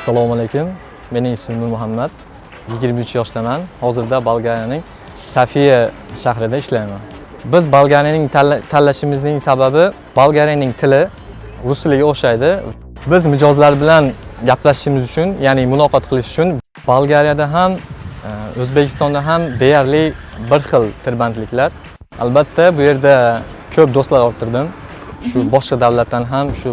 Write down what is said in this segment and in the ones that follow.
Assalomu alaykum. Mening ismim Nurmuhammad. 23 yoshdaman. Hozirda Bolgariyaning Sofiya shahrida ishlayman. Biz Bolgariyaning tanlashimizning sababi Bolgariyaning tili rus tiliga o'xshaydi. Biz mijozlar bilan gaplashishimiz uchun, ya'ni muloqot qilish uchun Bolgariyada ham O'zbekistonda ham deyarli bir xil tirbandliklar. Albatta bu yerda ko'p do'stlar orttirdim. Shu boshqa davlatdan ham, shu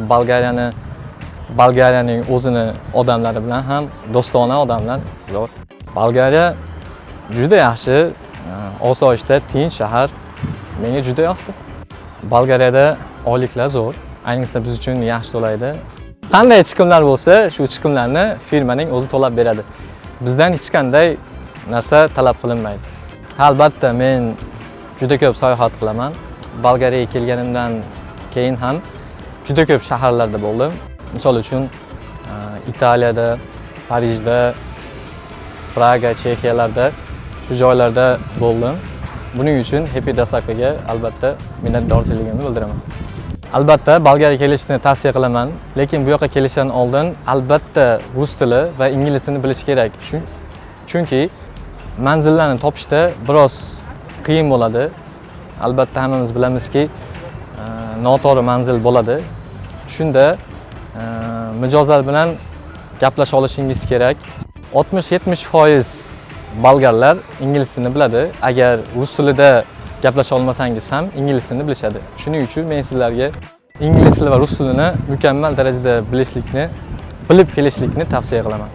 Bolgariyaning o'zini odamlari bilan ham do'stona odamlar bor. Bolgariya juda yaxshi, osoyishta, tinch shahar. Menga juda yoqdi. Bolgariyada oyliklar zo'r, ayniqsa biz uchun yaxshi to'laydi. Qanday chiqimlar bo'lsa, shu chiqimlarni firmaning o'zi to'lab beradi. Bizdan hech qanday narsa talab qilinmaydi. Albatta men juda ko'p sayohat qilaman. Bolgariyaga kelganimdan keyin ham juda ko'p shaharlarda bo'ldim. Misol uchun Italiyada, Parijda, Praga, Chexiyalarda shu joylarda bo'ldim. Buning uchun Happy Dostavkaga albatta minnatdorchiligimni bildiraman. Albatta Bolgariyaga kelishni tavsiya qilaman, lekin bu yoqqa kelishdan oldin albatta rus tili va ingliz tilini bilish kerak. Chunki manzillarni topishda biroz qiyin bo'ladi. Albatta hammamiz bilamizki, noto'g'ri manzil bo'ladi. Shunda mijozlar bilan gaplasha olishingiz kerak. 60-70% bolgarlar ingliz tilini biladi. Agar rus tilida gaplasha olmasangiz ham ingliz tilini bilishadi. Shuning uchun men sizlarga ingliz tili va rus tilini mukammal darajada bilib kelishlikni tavsiya qilaman.